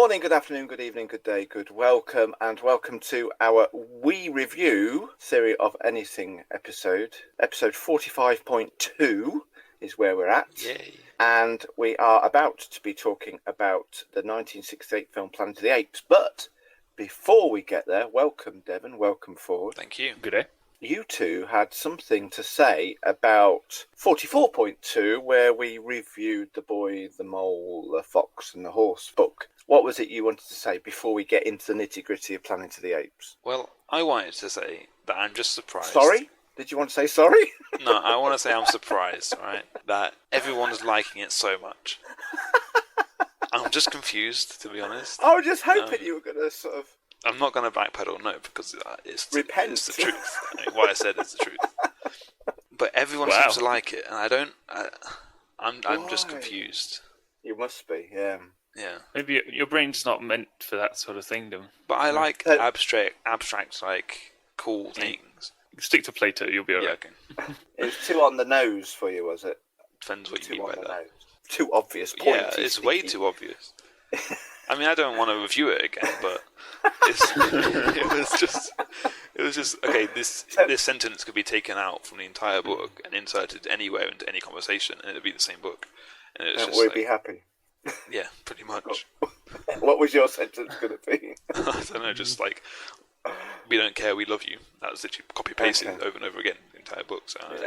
morning, good afternoon, good evening, good day, good welcome, and welcome to our We Review Theory of Anything episode. Episode 45.2 is where we're at. Yay. And we are about to be talking about the 1968 film Planet of the Apes. But before we get there, welcome, Devon, welcome forward. Thank you. Good day. You two had something to say about 44.2, where we reviewed The Boy, the Mole, the Fox and the Horse book. What was it you wanted to say before we get into the nitty-gritty of Planet of the Apes? Well, I wanted to say that I'm just surprised. Sorry? Did you want to say sorry? No, I want to say I'm surprised, right? That everyone's liking it so much. I'm just confused, to be honest. I was just hoping you were going to sort of... I'm not going to backpedal, no, because it's Repent. It's the truth. I mean, what I said is the truth. But everyone seems to like it, and I don't... I'm just confused. You must be, yeah. Yeah. Maybe your brain's not meant for that sort of thing, though. But I like abstract, like, cool things. Stick to Plato, you'll be alright. Yeah, okay. It was too on the nose for you, was it? Depends what Too you mean on by the that. nose. Too obvious. Pointy, Yeah, it's way too obvious. I mean, I don't want to review it again, but it was just okay. This sentence could be taken out from the entire book and inserted anywhere into any conversation, and it'd be the same book. And it's And just we'd be happy. Yeah, pretty much. What was your sentence going to be? I don't know, just like we don't care, we love you. That was literally copy pasted over and over again the entire book. So I don't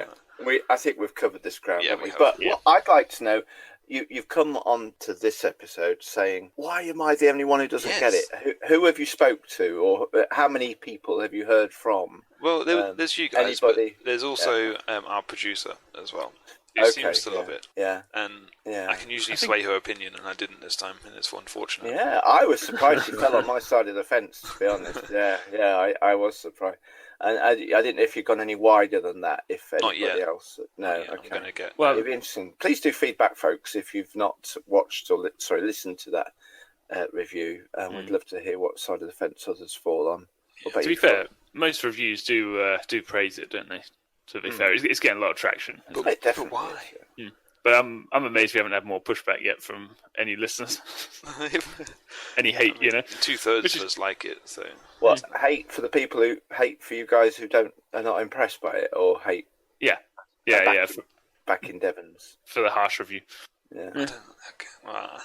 know. I think we've covered this ground, Yeah, haven't we we? have. But Yeah. what I'd like to know, you've come on to this episode saying, why am I the only one who doesn't get it? Who have you spoke to, or how many people have you heard from? Well, there's you guys, anybody? but there's also our producer as well, who seems to love it. Yeah. And I can usually sway her opinion, and I didn't this time, and it's unfortunate. Yeah, I was surprised you fell on my side of the fence, to be honest. Yeah, I was surprised. And I didn't know if you'd gone any wider than that, if anybody Not yet. else. No, Okay. okay. I'm going to get... Well, It'd be interesting. Please do feedback, folks, if you've not watched or listened to that review. We'd love to hear what side of the fence others fall on. to be fair, most reviews do praise it, don't they? To be fair, it's getting a lot of traction. It definitely why? is, But I'm amazed we haven't had more pushback yet from any listeners. Any hate, you know. 2/3 of us like it, so... What, hate for the people who hate for you guys who are not impressed by it, or hate Yeah. back in Devon's? For the harsh review. Yeah. Okay. Well,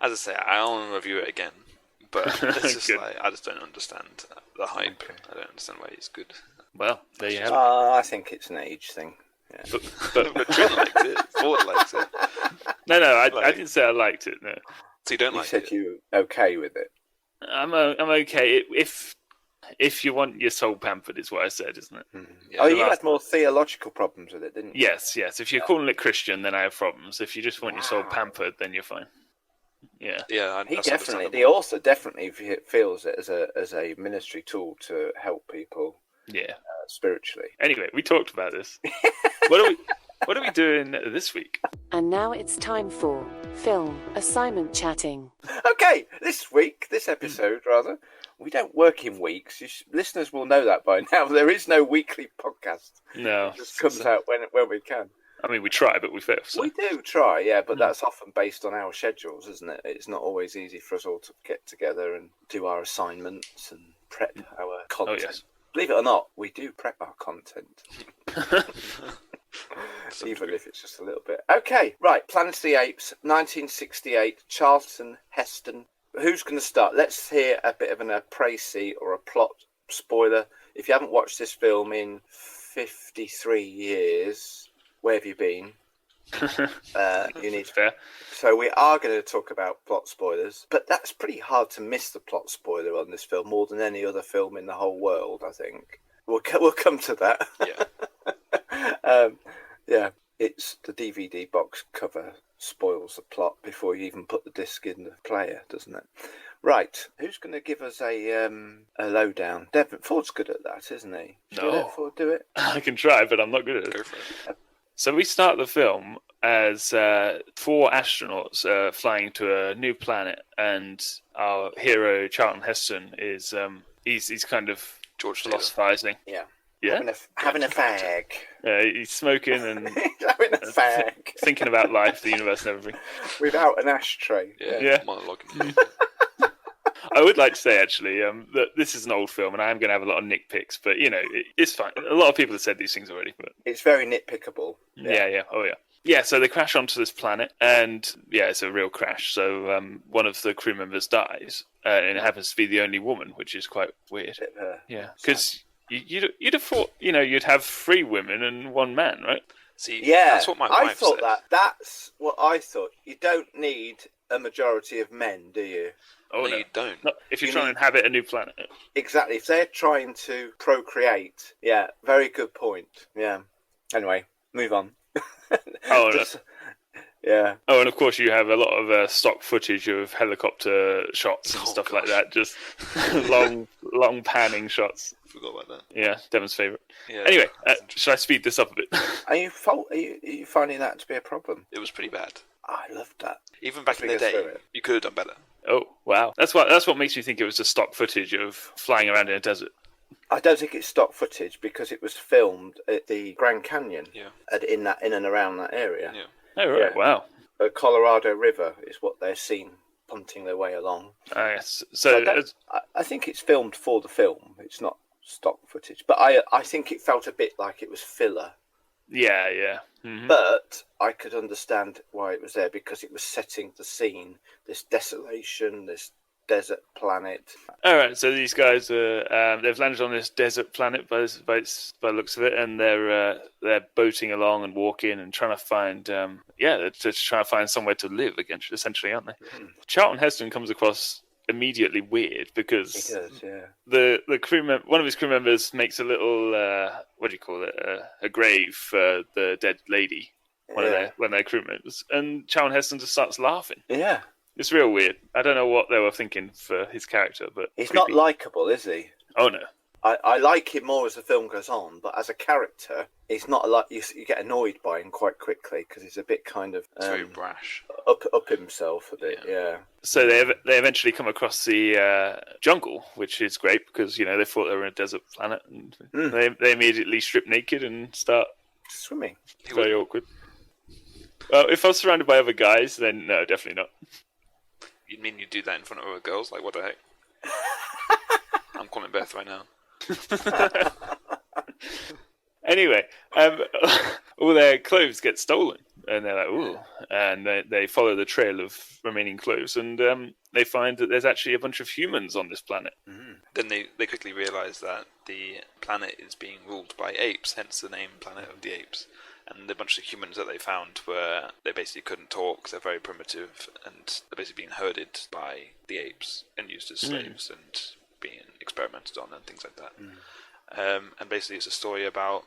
as I say, I don't want to review it again, but it's just Good. like, I just don't understand the hype. I don't understand why it's good. Well, there you have it. I think it's an age thing. Yeah. But Trin likes it, Ford likes it. no, I didn't say I liked it. No, So you don't You like said it? you were okay with it. I'm okay. If you want your soul pampered, is what I said, isn't it? Yeah. You had more theological problems with it, didn't you? Yes. If you're calling it Christian, then I have problems. If you just want your soul pampered, then you're fine. Yeah. Yeah, The author definitely feels it as a ministry tool to help people Yeah. spiritually. Anyway, we talked about this. What are we doing this week? And now it's time for Film Assignment Chatting. Okay, this episode, rather, we don't work in weeks. Listeners will know that by now. There is no weekly podcast. No. It just comes out when we can. I mean, we try, but we fail. So. We do try, yeah, but that's often based on our schedules, isn't it? It's not always easy for us all to get together and do our assignments and prep our content. Oh, yes. Believe it or not, we do prep our content. Even if it's just a little bit. Okay, right. Planet of the Apes, 1968, Charlton Heston. Who's going to start? Let's hear a bit of an précis or a plot spoiler. If you haven't watched this film in 53 years, where have you been? You need. Fair. So we are going to talk about plot spoilers, but that's pretty hard to miss the plot spoiler on this film more than any other film in the whole world, I think. We'll come to that. Yeah. Yeah, it's the DVD box cover spoils the plot before you even put the disc in the player, doesn't it? Right, who's going to give us a lowdown? Devon Ford's good at that, isn't he? Should we let Ford do it? I can try, but I'm not good at it. Go for it. So we start the film as 4 astronauts flying to a new planet, and our hero Charlton Heston is he's kind of George Taylor. philosophizing. Yeah. Yeah, Having a fag. he's smoking and Having a fag. thinking about life, the universe, and everything. Without an ashtray. Yeah. Monologuing. I would like to say actually that this is an old film, and I am going to have a lot of nitpicks, but it's fine. A lot of people have said these things already, but It's very nitpickable. yeah, oh yeah. Yeah, so they crash onto this planet, and it's a real crash. So one of the crew members dies, and it happens to be the only woman, which is quite weird. Yeah, because you'd have thought, you'd have 3 women and 1 man, right? See, Yeah, that's what my wife I thought said. that's what I thought. You don't need a majority of men, do you? Oh, no, you don't. Not if you're You trying to inhabit a new planet. Exactly. If they're trying to procreate, very good point. Yeah. Anyway, move on. Oh, Just- yeah. Oh, and of course you have a lot of stock footage of helicopter shots and stuff like gosh. that. Just long panning shots. Forgot about that. Yeah, Devin's favourite. Yeah, Anyway, that's interesting. should I speed this up a bit? Are you finding that to be a problem? It was pretty bad. I loved that. Even back in the Figure day, through it. you could have done better. Oh, wow. That's what makes me think it was just stock footage of flying around in a desert. I don't think it's stock footage because it was filmed at the Grand Canyon. Yeah. In and around that area. Yeah. Oh, right. Yeah. Wow. The Colorado River is what they're seen punting their way along. Yes. So, I think it's filmed for the film. It's not stock footage, but I think it felt a bit like it was filler. yeah. Mm-hmm. But I could understand why it was there because it was setting the scene, this desolation, this desert planet. All right, so these guys they've landed on this desert planet by the looks of it, and they're boating along and walking and trying to find they're just trying to find somewhere to live again, essentially, aren't they? Charlton Heston comes across immediately weird because He does, yeah. the one of his crew members makes a little what do you call it, a grave for the dead lady, one of their crew members, and Charlton Heston just starts laughing. Yeah. It's real weird. I don't know what they were thinking for his character, but He's creepy. not likable, is he? Oh no. I like him more as the film goes on, but as a character, he's not a lot. You get annoyed by him quite quickly because he's a bit kind of It's very brash. up himself a bit. Yeah. So they eventually come across the jungle, which is great because they thought they were in a desert planet, and they immediately strip naked and start Swimming. very awkward. Well, if I was surrounded by other guys, then no, definitely not. You mean you do that in front of other girls? Like, what the heck? I'm calling Beth right now. Anyway, all their clothes get stolen, and they're like, ooh. And they follow the trail of remaining clothes, and they find that there's actually a bunch of humans on this planet. Then they quickly realise that the planet is being ruled by apes, hence the name Planet of the Apes. And the bunch of humans that they found they basically couldn't talk, they're very primitive, and they're basically being herded by the apes and used as slaves and being experimented on and things like that. And basically it's a story about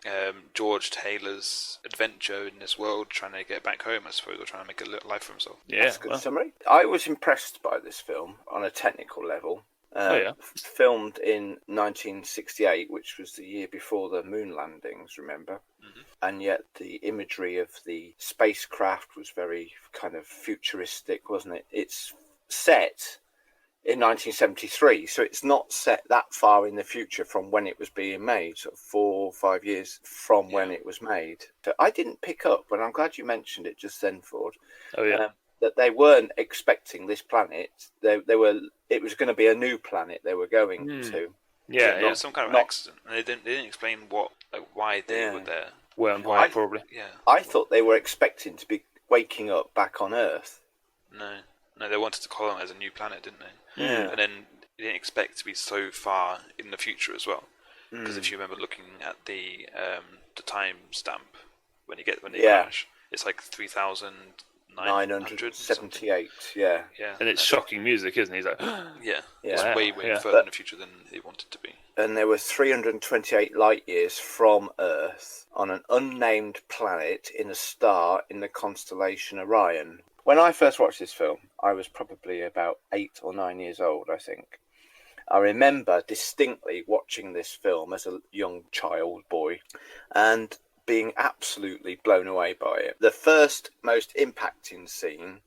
George Taylor's adventure in this world, trying to get back home, I suppose, or trying to make a little life for himself. Yeah, That's a good summary. I was impressed by this film on a technical level. Filmed in 1968, which was the year before the moon landings, remember? And yet the imagery of the spacecraft was very kind of futuristic, wasn't it? It's set in 1973, so it's not set that far in the future from when it was being made, sort of 4 or 5 years from when it was made. So I didn't pick up, but I'm glad you mentioned it just then, Ford. Oh yeah. That they weren't expecting this planet. It was going to be a new planet they were going to. Yeah, It was some kind of accident, and they didn't explain why they were there. Well, and why, probably. Yeah. I thought they were expecting to be waking up back on Earth. No, they wanted to colonize a new planet, didn't they? Yeah. And then they didn't expect to be so far in the future as well. Because if you remember looking at the time stamp when they crash, it's like 3,978. Yeah. And it's shocking music, isn't it? He's like, It's Wow. way Yeah. further in the future than it wanted to be. And there were 328 light years from Earth on an unnamed planet in a star in the constellation Orion. When I first watched this film, I was probably about 8 or 9 years old, I think. I remember distinctly watching this film as a young child boy and being absolutely blown away by it. The first most impacting scene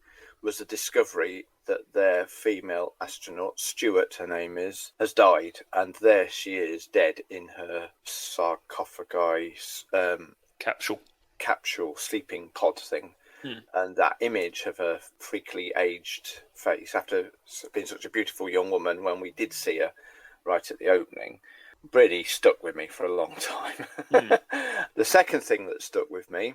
was the discovery that their female astronaut, Stuart, her name is, has died. And there she is, dead in her sarcophagi capsule. sleeping pod thing. and that image of her freakily aged face after being such a beautiful young woman when we did see her right at the opening really stuck with me for a long time. The second thing that stuck with me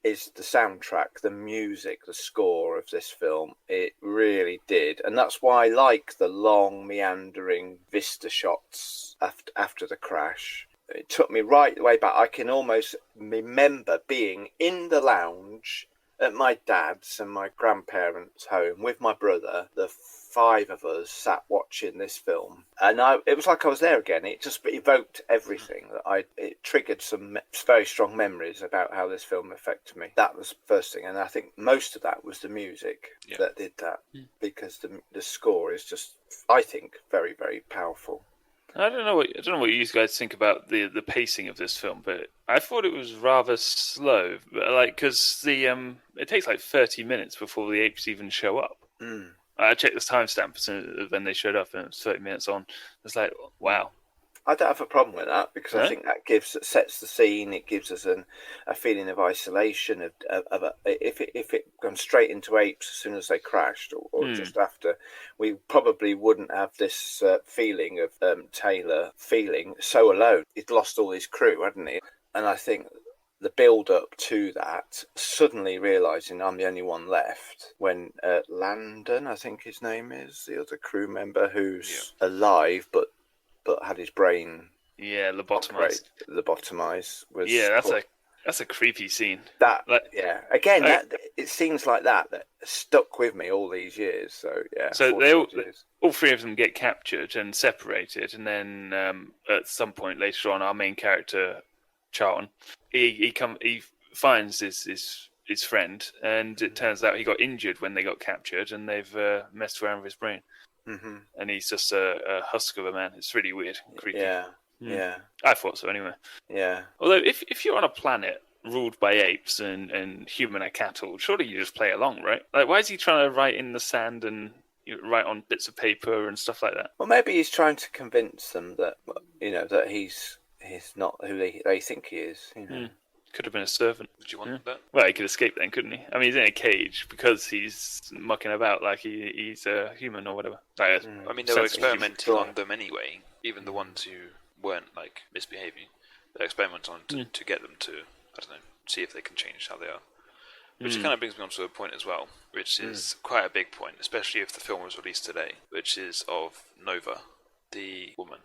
is the soundtrack, the music, the score of this film. It really did. And that's why I like the long, meandering vista shots after the crash. It took me right way back. I can almost remember being in the lounge at my dad's and my grandparents' home with my brother. The five of us sat watching this film, and it was like I was there again. It just evoked everything it triggered some very strong memories about how this film affected me. That was the first thing, and I think most of that was the music that did that, because the score is just, I think, very, very powerful. I don't know what you guys think about the pacing of this film, but I thought it was rather slow. Because it takes like 30 minutes before the apes even show up. I checked this timestamp when they showed up, and it was 30 minutes on. It's like, wow. I don't have a problem with that, because I think that sets the scene. It gives us a feeling of isolation. If it comes straight into apes as soon as they crashed, or just after, we probably wouldn't have this feeling of Taylor feeling so alone. He'd lost all his crew, hadn't he? And I think the build-up to that, suddenly realising I'm the only one left, when Landon, I think his name is, the other crew member who's alive but had his brain lobotomized. Was that's a creepy scene. It seems like that stuck with me all these years. So all three of them get captured and separated, and then at some point later on, our main character Charlton, he finds his friend, and it turns out he got injured when they got captured, and they've messed around with his brain. And he's just a husk of a man. It's really weird and creepy. Yeah. I thought so anyway. Yeah. Although if you're on a planet ruled by apes and human are cattle, surely you just play along, right? Like, why is he trying to write in the sand and write on bits of paper and stuff like that? Well, maybe he's trying to convince them that that he's not who they think he is. Could have been a servant. Would you want that? Well, he could escape then, couldn't he? I mean, he's in a cage because he's mucking about like he's a human or whatever. I mean, they were experimenting on them anyway. Even the ones who weren't like misbehaving, they're experimenting on to get them to, I don't know, see if they can change how they are. Which kind of brings me on to a point as well, which is quite a big point, especially if the film was released today, which is of Nova, the woman.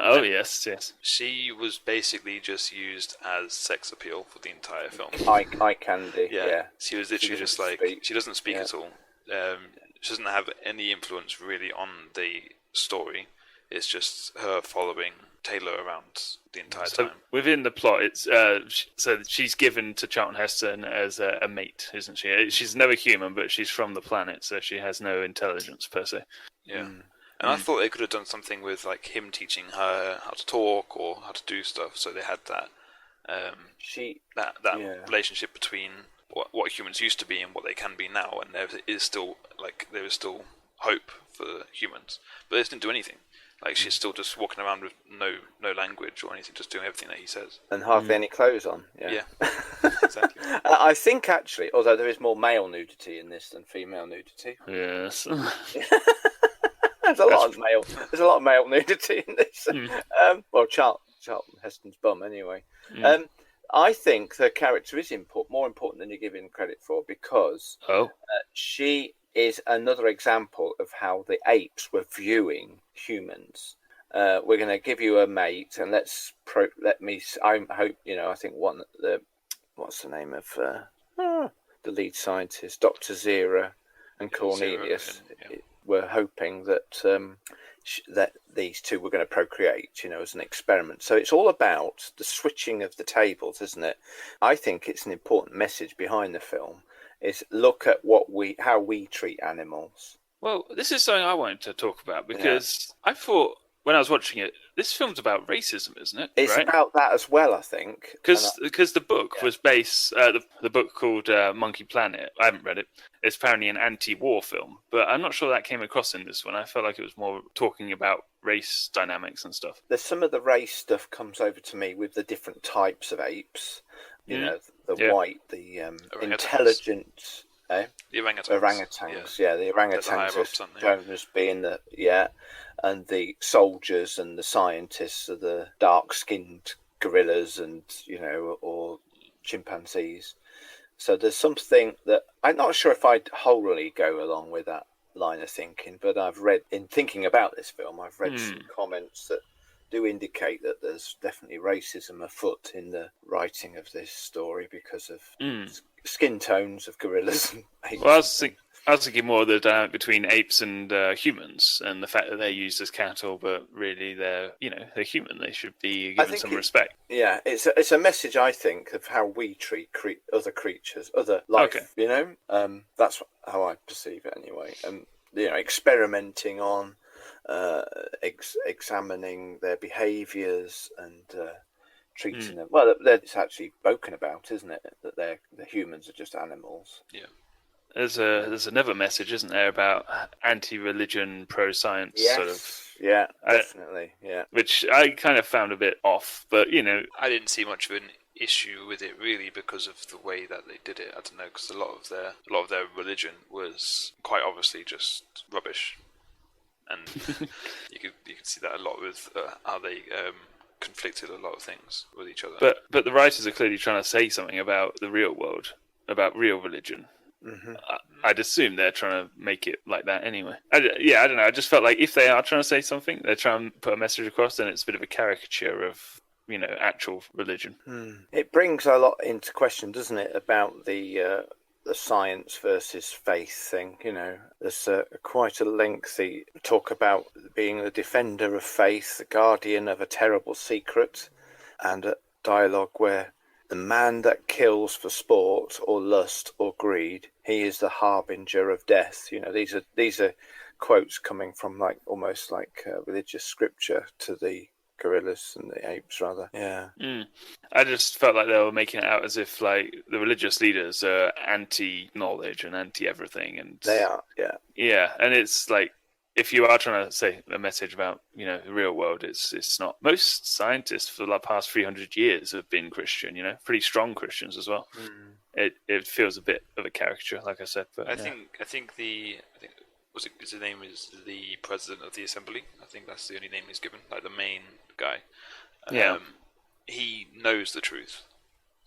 Oh, yes. She was basically just used as sex appeal for the entire film. Eye candy. Yeah. She was literally just like, she doesn't speak at all. She doesn't have any influence really on the story. It's just her following Taylor around the entire time. Within the plot, it's so she's given to Charlton Heston as a mate, isn't she? She's never human, but she's from the planet, so she has no intelligence per se. Yeah. And I thought they could have done something with like him teaching her how to talk or how to do stuff. So they had that relationship between what humans used to be and what they can be now, and there is still hope for humans. But they didn't do anything. Like, she's still just walking around with no language or anything, just doing everything that he says. And hardly any clothes on. Yeah. Exactly. I think, actually, although there is more male nudity in this than female nudity. Yes. There's a lot of male nudity in this. Charlton Heston's bum, anyway. I think the character is more important than you're giving credit for, because she is another example of how the apes were viewing humans. We're going to give you a mate, and I think what's the name of the lead scientist, Dr. Zera and Cornelius, were hoping that that these two were going to procreate, as an experiment. So it's all about the switching of the tables, isn't it? I think it's an important message behind the film, is look at how we treat animals. Well, this is something I wanted to talk about, because I thought when I was watching it, this film's about racism, isn't it? It's right? about that as well, I think. Because the book was based the book called Monkey Planet. I haven't read it. It's apparently an anti-war film, but I'm not sure that came across in this one. I felt like it was more talking about race dynamics and stuff. There's some of the race stuff comes over to me with the different types of apes. You know, the white, the intelligent. The orangutans. Orangutans, the orangutans are shown as being and the soldiers and the scientists are the dark-skinned gorillas and, or chimpanzees. So there's something that I'm not sure if I'd wholly go along with that line of thinking, but I've read, in thinking about this film, I've read some comments that do indicate that there's definitely racism afoot in the writing of this story because of skin tones of gorillas and apes. Well, I was thinking more of the dynamic between apes and humans, and the fact that they're used as cattle, but really they're human. They should be given some respect. Yeah, it's a message, I think, of how we treat other creatures, other life. Okay. That's how I perceive it anyway. And experimenting on, examining their behaviours and treating them. Well, it's actually spoken about, isn't it? That the humans are just animals. Yeah. There's another message, isn't there, about anti-religion, pro-science sort of. Yeah, definitely. Which I kind of found a bit off, but I didn't see much of an issue with it really because of the way that they did it. I don't know, because a lot of their religion was quite obviously just rubbish, and you could see that a lot with how they conflicted a lot of things with each other. But the writers are clearly trying to say something about the real world, about real religion. Mm-hmm. I'd assume they're trying to make it like that anyway. I don't know. I just felt like if they are trying to say something, they're trying to put a message across, then it's a bit of a caricature of actual religion. It brings a lot into question, doesn't it, about the science versus faith thing. There's quite a lengthy talk about being the defender of faith, the guardian of a terrible secret, and a dialogue where the man that kills for sport or lust or greed, he is the harbinger of death. These are quotes coming from almost like religious scripture to the gorillas and the apes, rather. Yeah. I just felt like they were making it out as if the religious leaders are anti-knowledge and anti-everything, and they are. Yeah. Yeah, and it's like, if you are trying to say a message about the real world, it's not. Most scientists for the past 300 years have been Christian, pretty strong Christians as well. It feels a bit of a caricature, like I said. But I think his name is the president of the assembly. I think that's the only name he's given, like the main guy. He knows the truth.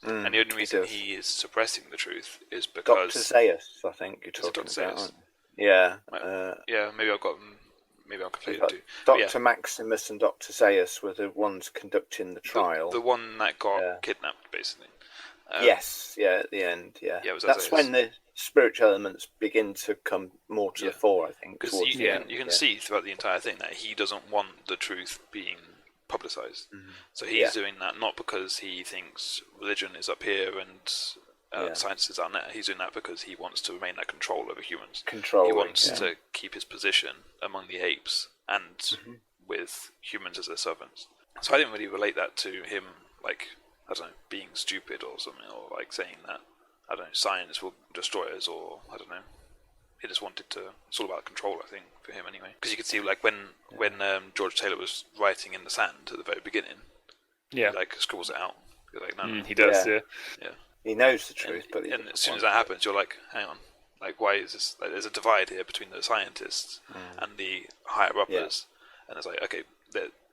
And the only reason he is suppressing the truth is because Dr. Zaius, I think you're talking about. Yeah. Maybe I'm conflated too. Dr. Maximus and Dr. Zaius were the ones conducting the trial. The one that got kidnapped, basically. At the end, that's when the spiritual elements begin to come more to the fore, I think. Because you can see throughout the entire thing that he doesn't want the truth being publicised. So he's doing that not because he thinks religion is up here and science is down there. He's doing that because he wants to remain at control over humans. He wants to keep his position among the apes and with humans as their servants. So I didn't really relate that to him, being stupid or something, or saying that, science will destroy us, or I don't know. He just wanted to. It's all about control, I think, for him anyway. Because you could see, when George Taylor was writing in the sand at the very beginning, he scribbles it out. You're like, no, he does. Yeah. He knows the truth, but and as soon as that happens, you're like, hang on, why is this? There's a divide here between the scientists and the higher uppers, and it's like, okay,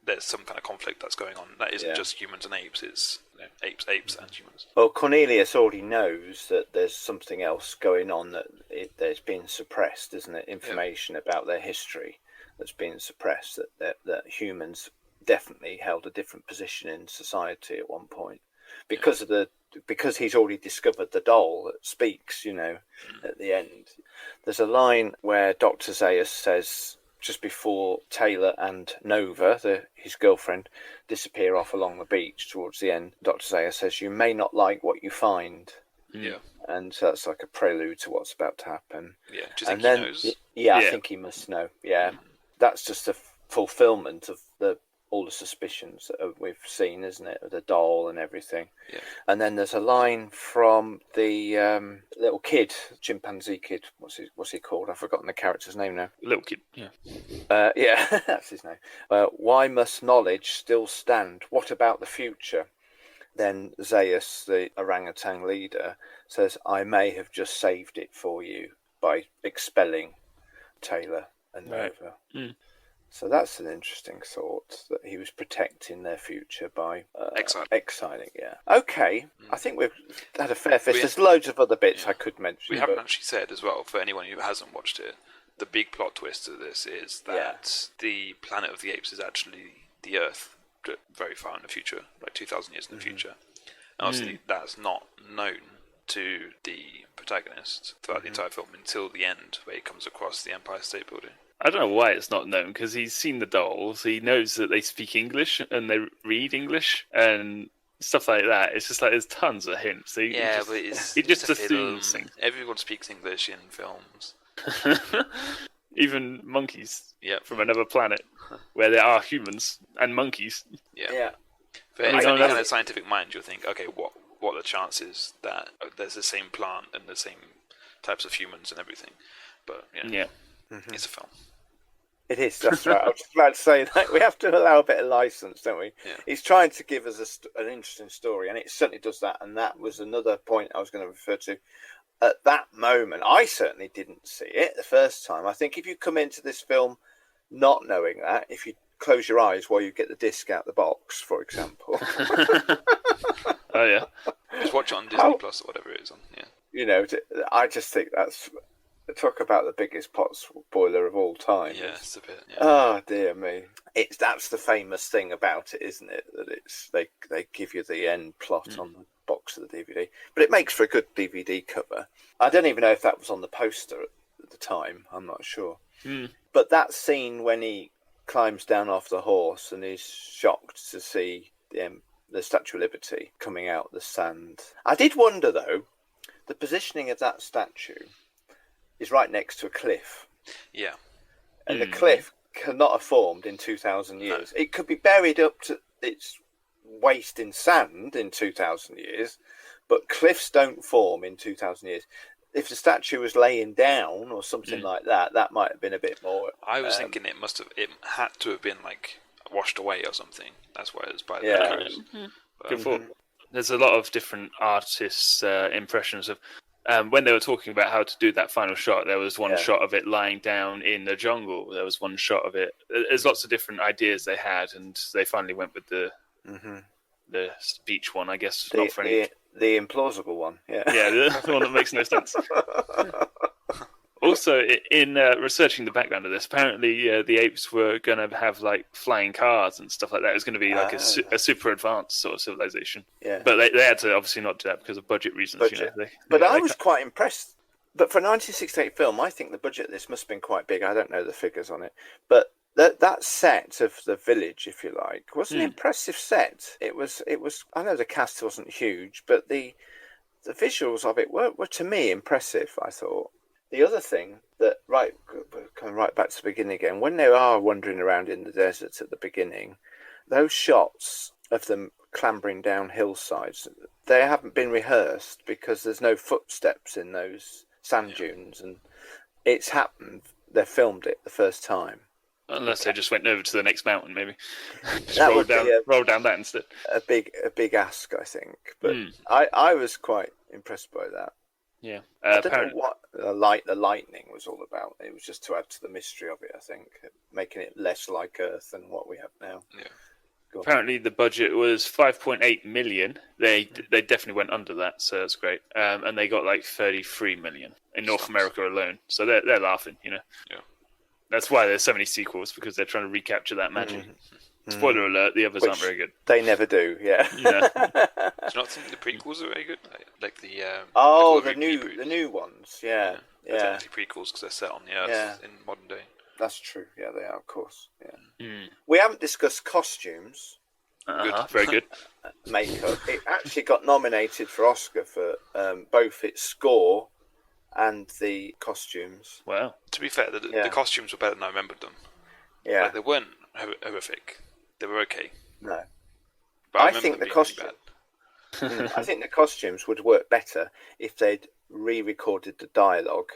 there's some kind of conflict that's going on. That isn't just humans and apes; it's apes and humans. Well, Cornelius already knows that there's something else going on, that there's been suppressed, isn't it? Information about their history that's been suppressed. That humans definitely held a different position in society at one point because he's already discovered the doll that speaks. At the end, there's a line where Dr. Zaius says, just before Taylor and Nova, his girlfriend, disappear off along the beach towards the end, Dr. Zaius says, "You may not like what you find." Yeah. And so that's like a prelude to what's about to happen. Yeah. Do you think he knows? Yeah, I think he must know. Yeah. That's just a fulfillment of all the suspicions that we've seen, isn't it? The doll and everything. Yeah. And then there's a line from the little kid, chimpanzee kid. What's he called? I've forgotten the character's name now. Little kid. Yeah. Yeah, that's his name. Why must knowledge still stand? What about the future? Then Zaius, the orangutan leader, says, I may have just saved it for you by expelling Taylor and Right. Nova. So that's an interesting thought, that he was protecting their future by exiling. Yeah. Okay. I think we've had a fair fist. There's loads of other bits I could mention. We haven't actually said as well, for anyone who hasn't watched it, the big plot twist of this is that the Planet of the Apes is actually the Earth, very far in the future, like 2,000 years in the future. And obviously that's not known to the protagonist throughout the entire film until the end, where he comes across the Empire State Building. I don't know why it's not known, because he's seen the dolls. He knows that they speak English and they read English and stuff like that. It's just like there's tons of hints. So but he just assumes things. Everyone speaks English in films. Even monkeys from another planet, where there are humans and monkeys. Yeah. For any kind of scientific mind, you'll think, okay, what are the chances that there's the same plant and the same types of humans and everything? But it's a film. It is, that's right. I was just about to say that. We have to allow a bit of license, don't we? Yeah. He's trying to give us an interesting story, and it certainly does that. And that was another point I was going to refer to. At that moment, I certainly didn't see it the first time. I think if you come into this film not knowing that, if you close your eyes while you get the disc out the box, for example. Oh, yeah. Just watch it on Disney Plus or whatever it is on, I just think that's... Talk about the biggest pot spoiler of all time. Yeah, it's a bit. Yeah. Oh dear me! That's the famous thing about it, isn't it? That they give you the end plot on the box of the DVD, but it makes for a good DVD cover. I don't even know if that was on the poster at the time. I'm not sure. But that scene when he climbs down off the horse and is shocked to see the Statue of Liberty coming out the sand. I did wonder though, the positioning of that statue is right next to a cliff. Yeah. And the cliff cannot have formed in 2,000 years. No. It could be buried up to its waist in sand in 2,000 years, but cliffs don't form in 2,000 years. If the statue was laying down or something like that, that might have been a bit more... I was thinking it had to have been like washed away or something. That's why it was by the curves. Good thought. There's a lot of different artists' impressions of... when they were talking about how to do that final shot, there was one shot of it lying down in the jungle. There was one shot of it. There's lots of different ideas they had, and they finally went with the beach one, I guess. The implausible one, yeah, the one that makes no sense. Also, in researching the background of this, apparently the apes were going to have like flying cars and stuff like that. It was going to be like a super advanced sort of civilization. Yeah. But they had to obviously not do that because of budget reasons. I was quite impressed. But for a 1968 film, I think the budget of this must have been quite big. I don't know the figures on it. But that set of the village, if you like, was an impressive set. It was. I know the cast wasn't huge, but the visuals of it were to me impressive, I thought. The other thing that, coming right back to the beginning again, when they are wandering around in the desert at the beginning, those shots of them clambering down hillsides, they haven't been rehearsed because there's no footsteps in those sand dunes, and it's happened. They filmed it the first time. Unless they just went over to the next mountain, maybe. Just roll down that instead. A big ask, I think. But I was quite impressed by that. Yeah. I don't know what the lightning was all about. It was just to add to the mystery of it, I think, making it less like Earth than what we have now. Yeah. Apparently the budget was 5.8 million. They definitely went under that, so that's great. And they got like 33 million in North America alone. So they're laughing, Yeah. That's why there's so many sequels, because they're trying to recapture that magic. Spoiler alert: the others aren't very good. They never do. Yeah. Do you not think the prequels are very good? Like the the new ones. Yeah. They're technically prequels because they're set on the Earth in modern day. That's true. Yeah, they are, of course. Yeah. We haven't discussed costumes. Very good. Makeup. It actually got nominated for Oscar for both its score and the costumes. Wow. To be fair, the costumes were better than I remembered them. Yeah. Like, they weren't horrific. They were okay. No. But I I remember think them the being costume. really bad. I think the costumes would work better if they'd re-recorded the dialogue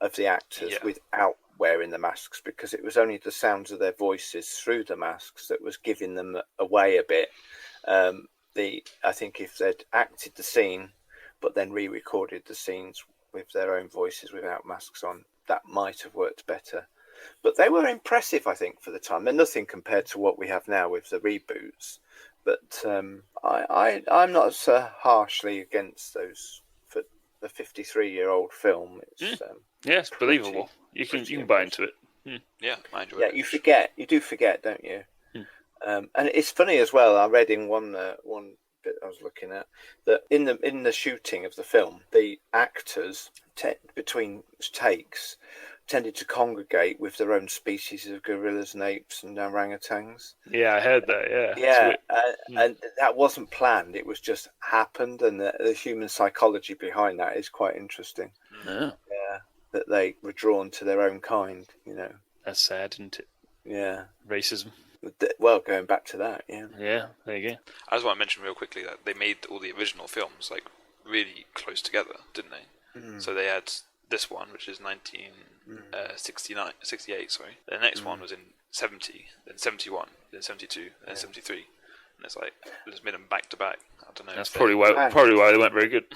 of the actors without wearing the masks, because it was only the sounds of their voices through the masks that was giving them away a bit. I think if they'd acted the scene but then re-recorded the scenes with their own voices without masks on, that might have worked better. But they were impressive, I think, for the time. They're nothing compared to what we have now with the reboots. But I'm not so harshly against those. For the 53-year-old film, it's yes, believable. You can buy into it. Yeah, I enjoyed it. You do forget, don't you? And it's funny as well. I read in one bit I was looking at that in the shooting of the film, the actors between takes tended to congregate with their own species of gorillas and apes and orangutans. Yeah, I heard that. Yeah, and that wasn't planned. It was just happened, and the human psychology behind that is quite interesting. Yeah, That they were drawn to their own kind. That's sad, isn't it? Yeah, Racism. Well, going back to that, yeah. Yeah, there you go. I just want to mention real quickly that they made all the original films like really close together, didn't they? So they had this one, which is 1968, sorry. The next one was in 70, then 71, then 72, then 73. And it's like, they just made them back to back. I don't know. That's probably why they weren't very good.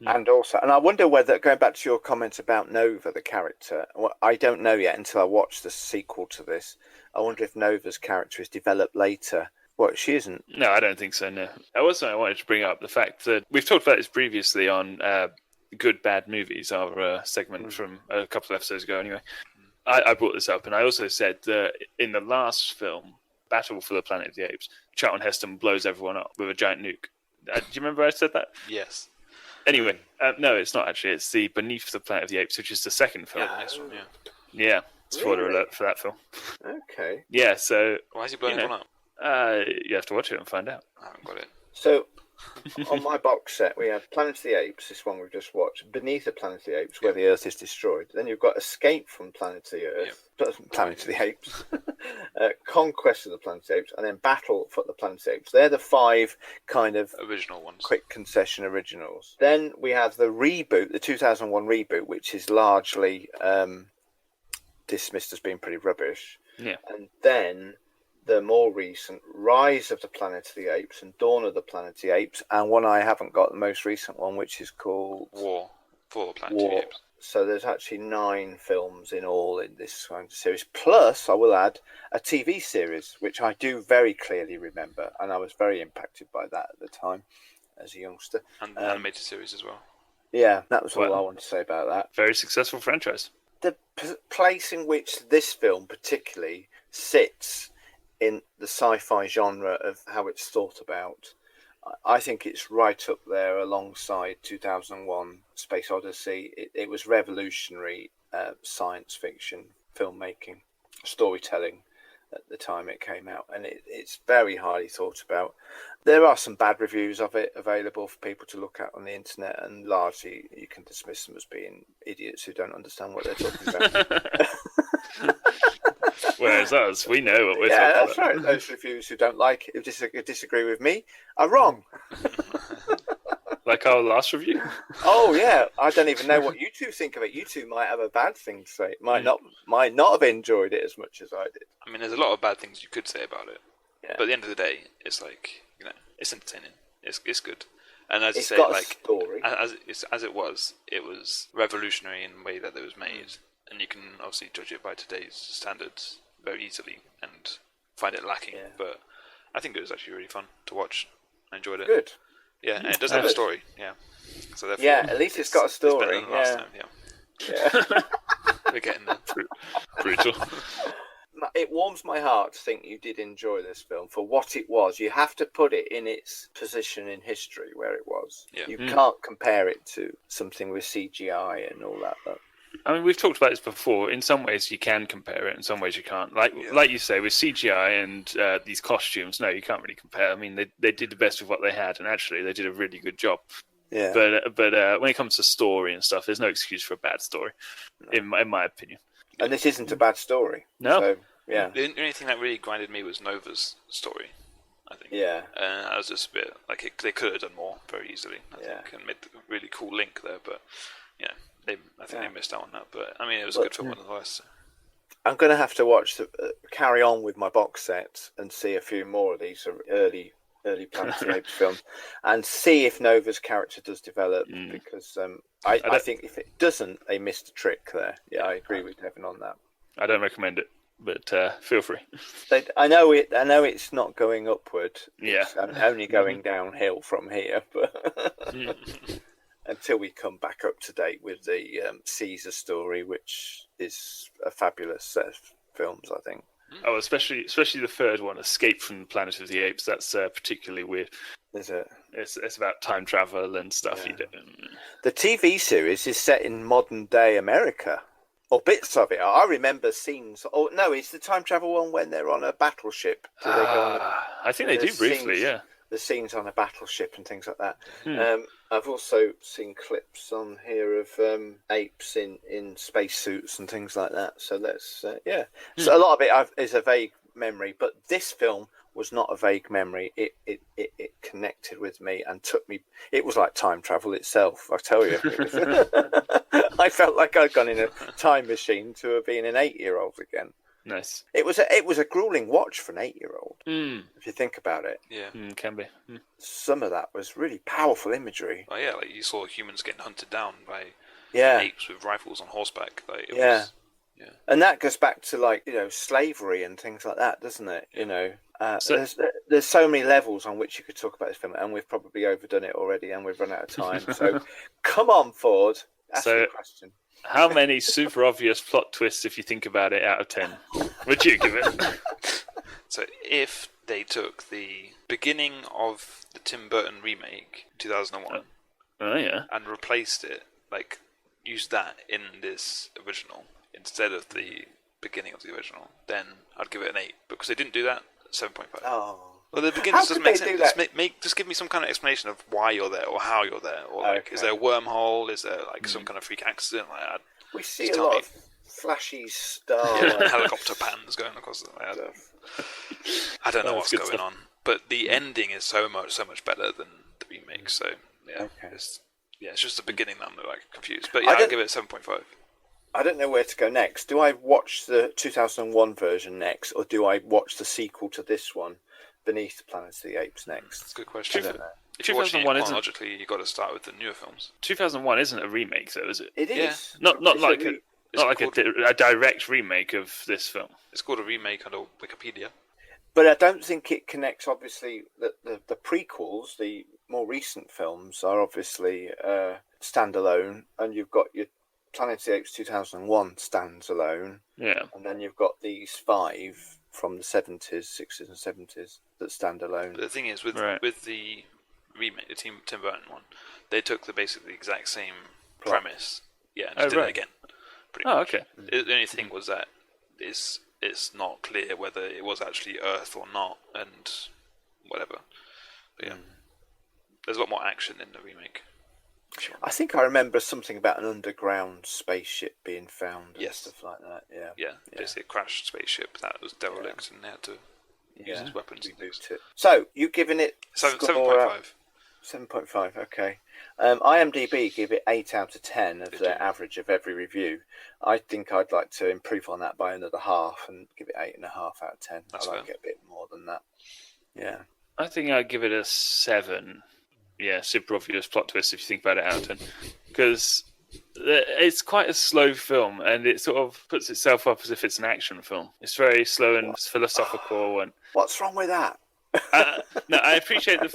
And I wonder whether, going back to your comment about Nova, the character, I don't know yet until I watch the sequel to this. I wonder if Nova's character is developed later. What, she isn't? No, I don't think so, no. I wanted to bring up the fact that we've talked about this previously on Good Bad Movies, our segment from a couple of episodes ago anyway. I brought this up, and I also said that in the last film, Battle for the Planet of the Apes, Charlton Heston blows everyone up with a giant nuke. Do you remember I said that? Yes. Anyway, no, it's not actually. It's the Beneath the Planet of the Apes, which is the second film. Yeah, the next one, yeah. Yeah, spoiler alert for that film. Okay. Yeah, so... Why is he blowing everyone up? You have to watch it and find out. I haven't got it. So, on my box set, we have Planet of the Apes, this one we've just watched, Beneath the Planet of the Apes, where the Earth is destroyed. Then you've got Escape from Planet of the Earth, Planet of the Apes, Conquest of the Planet of the Apes, and then Battle for the Planet of the Apes. They're the 5 kind of original ones, quick concession originals. Then we have the reboot, the 2001 reboot, which is largely dismissed as being pretty rubbish. Yeah. And then the more recent Rise of the Planet of the Apes and Dawn of the Planet of the Apes, and one I haven't got, the most recent one, which is called War for the Planet of the Apes. So there's actually 9 films in all in this kind of series. Plus, I will add, a TV series, which I do very clearly remember, and I was very impacted by that at the time as a youngster. And the animated series as well. Yeah, that was all I wanted to say about that. Very successful franchise. The place in which this film particularly sits in the sci-fi genre of how it's thought about, I think it's right up there alongside 2001 Space Odyssey. It was revolutionary science fiction filmmaking, storytelling at the time it came out, and it's very highly thought about. There are some bad reviews of it available for people to look at on the internet, and largely you can dismiss them as being idiots who don't understand what they're talking about. Whereas us, we know what we're talking that's about. right. Those reviews who don't like it, who disagree with me, are wrong. Like our last review. Oh yeah, I don't even know what you two think of it. You two might have a bad thing to say. Might not have enjoyed it as much as I did. I mean, there's a lot of bad things you could say about it, Yeah. but at the end of the day, it's like, it's entertaining. It's good, and as you It's say, got a like story. as it was revolutionary in the way that it was made, and you can obviously judge it by today's standards very easily and find it lacking. Yeah. But I think it was actually really fun to watch. I enjoyed it. Good. Yeah, and it does have a story. Yeah. So therefore, Yeah, at least it's got a story. It's better than last time. Yeah. We're getting there. Brutal. It warms my heart to think you did enjoy this film for what it was. You have to put it in its position in history where it was. Yeah. You can't compare it to something with CGI and all that. I mean, we've talked about this before. In some ways, you can compare it. In some ways, you can't. Like you say, with CGI and these costumes, no, you can't really compare. I mean, they did the best with what they had, and actually, they did a really good job. Yeah. But when it comes to story and stuff, there's no excuse for a bad story, in my opinion. And this isn't a bad story. No. So Yeah. The only thing that really grinded me was Nova's story, I think. Yeah. I was just a bit like they could have done more very easily, I think, and made a really cool link there. But yeah, I think they missed out on that. But I mean, it was a good film nonetheless. So. I'm going to have to watch carry on with my box set and see a few more of these early Planet of the Apes films, and see if Nova's character does develop, because I think if it doesn't, they missed a trick there. Yeah, I agree with Devin on that. I don't recommend it, but feel free. I know it's not going upward. Yeah, It's only going downhill from here, but until we come back up to date with the Caesar story, which is a fabulous set of films, I think. Oh, especially the third one, Escape from the Planet of the Apes. That's particularly weird. Is it? It's about time travel and stuff. Yeah. You don't. The TV series is set in modern day America, or bits of it. I remember scenes. Oh no, it's the time travel one when they're on a battleship. Do they go on I think they do briefly. Yeah. The scenes on a battleship and things like that. I've also seen clips on here of apes in spacesuits and things like that. So that's So a lot of it is a vague memory, but this film was not a vague memory. It connected with me and took me. It was like time travel itself. I tell you, I felt like I'd gone in a time machine to being an 8-year-old again. Nice. It was a grueling watch for an 8-year-old. If you think about it. Yeah. Can be. Some of that was really powerful imagery. Oh yeah, like you saw humans getting hunted down by Yeah. apes with rifles on horseback. Like it Yeah. was, yeah. And that goes back to, like, slavery and things like that, doesn't it? There's so many levels on which you could talk about this film, and we've probably overdone it already, and we've run out of time. So come on, Ford. Ask me a question. How many super obvious plot twists, if you think about it, out of 10 would you give it? So if they took the beginning of the Tim Burton remake, 2001, and replaced it, like used that in this original instead of the beginning of the original, then I'd give it an 8. Because they didn't do that, 7.5. Oh. Well, the beginning doesn't make sense. Just give me some kind of explanation of why you're there or how you're there, or like, is there a wormhole? Is there like some kind of freak accident like that? We see a lot of flashy stars. Helicopter pans going across the land. I don't know what's going on, but the ending is so much better than the remake. So yeah, it's just the beginning that I'm like confused. But yeah, I'll give it 7.5. I don't know where to go next. Do I watch the 2001 version next, or do I watch the sequel to this one, Beneath the Planet of the Apes, next? That's a good question. If you're 2001 watching it chronologically, you've got to start with the newer films. 2001 isn't a remake, though, is it? It is. Not like a direct remake of this film. It's called a remake under Wikipedia. But I don't think it connects. Obviously, the prequels, the more recent films, are obviously standalone, and you've got your Planet of the Apes 2001 stands alone. Yeah. And then you've got these 5 from the 70s, 60s and 70s that stand alone. But the thing is, with the remake, the Tim Burton one, they took basically the exact same premise. Yeah, and just did it again. Pretty much. Okay. The only thing was that it's not clear whether it was actually Earth or not, and whatever. But yeah, there's a lot more action in the remake. Sure. I think I remember something about an underground spaceship being found and stuff like that. Yeah. Basically a crashed spaceship that was derelict and they had to use its weapons and things. So, you giving it 7.5. 7.5, okay. IMDb give it 8 out of 10 of their average of every review. I think I'd like to improve on that by another half and give it 8.5 out of 10. I'd like it a bit more than that. Yeah. I think I'd give it a 7. Yeah, super obvious plot twist if you think about it out of 10. Because it's quite a slow film, and it sort of puts itself up as if it's an action film. It's very slow and philosophical. And what's wrong with that? No, I appreciate the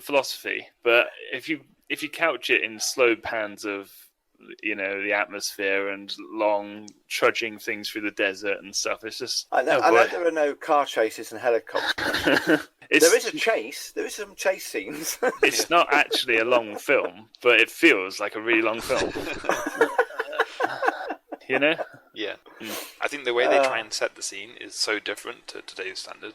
philosophy, but if you couch it in slow pans of the atmosphere and long trudging things through the desert and stuff, it's just. I know there are no car chases and helicopters. There is a chase. There is some chase scenes. It's not actually a long film, but it feels like a really long film. Yeah. I think the way they try and set the scene is so different to today's standard.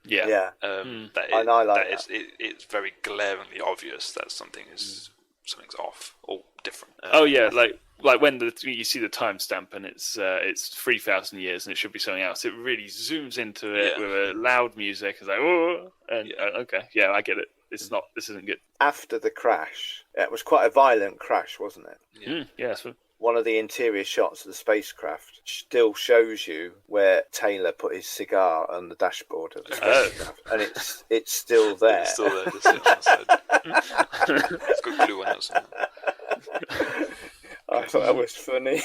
Yeah. It's very glaringly obvious that something's off or different. like when you see the timestamp and it's 3,000 years and it should be something else. It really zooms into it with a loud music. It's like, oh, and okay, yeah, I get it. This isn't good. After the crash, it was quite a violent crash, wasn't it? Yeah. One of the interior shots of the spacecraft still shows you where Taylor put his cigar on the dashboard of the spacecraft, and it's still there. It's still there, just sitting on the side. It's got glue on it or something. I thought that was funny.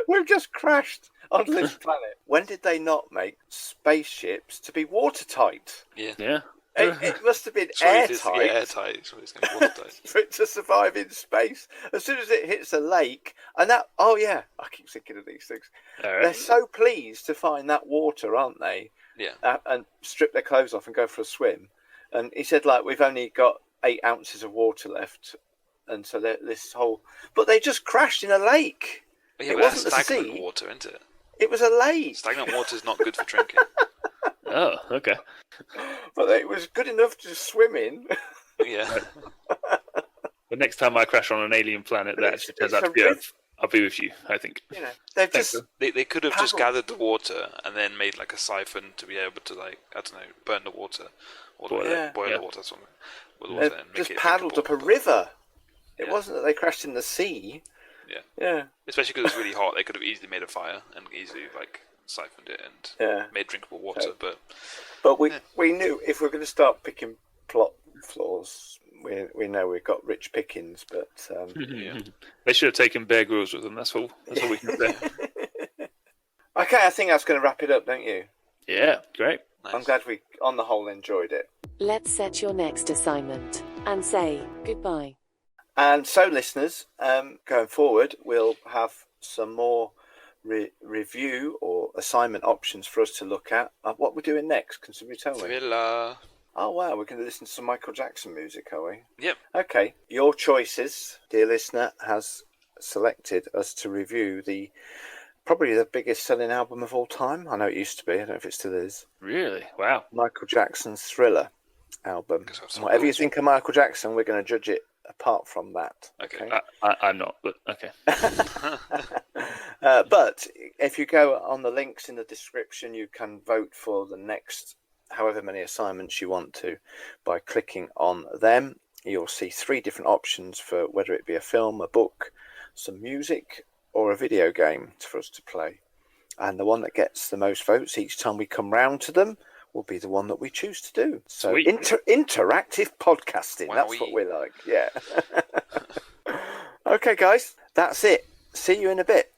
We've just crashed onto this planet. When did they not make spaceships to be watertight? Yeah. It must have been Airtight. airtight. So it's going to be watertight. For it to survive in space. As soon as it hits a lake, and that, oh yeah, I keep thinking of these things. Right. They're so pleased to find that water, aren't they? Yeah. And strip their clothes off and go for a swim. And he said, like, we've only got 8 ounces of water left. And so this whole, but they just crashed in a lake. Yeah, it but that's wasn't a stagnant sea. water, isn't it? It was a lake. Stagnant water is not good for drinking. Oh, okay. But it was good enough to swim in. Yeah. The next time I crash on an alien planet that actually turns out to be Earth, I'll be with you, I think. You know, they've just They could have just paddled. gathered the water and then made like a siphon to be able to, like, I don't know, burn the water or boil the water or something. With the water They've and make just it paddled up drinkable. a river. It Yeah. wasn't that they crashed in the sea. Yeah. Especially because it was really hot, they could have easily made a fire and easily like siphoned it and made drinkable water. But we knew if we're going to start picking plot flaws, we know we've got rich pickings. But They should have taken Bear Grylls with them. That's all we can say. Okay, I think that's going to wrap it up, don't you? Yeah, great. Nice. I'm glad we, on the whole, enjoyed it. Let's set your next assignment and say goodbye. And so, listeners, going forward, we'll have some more review or assignment options for us to look at. What we're doing next, can somebody tell me? Thriller. Oh, wow, we're going to listen to some Michael Jackson music, are we? Yep. Okay, your choices, dear listener, has selected us to review probably the biggest selling album of all time. I know it used to be, I don't know if it still is. Really? Wow. Michael Jackson's Thriller album. Guess I've some Whatever you rules. think of Michael Jackson, we're going to judge it apart from that. Okay. I'm not, but okay. But if you go on the links in the description, you can vote for the next however many assignments you want to by clicking on them. You'll see 3 different options for whether it be a film, a book, some music, or a video game for us to play. And the one that gets the most votes each time we come round to them will be the one that we choose to do. So Sweet. interactive podcasting, that's what we like. Yeah. Okay, guys, that's it. See you in a bit.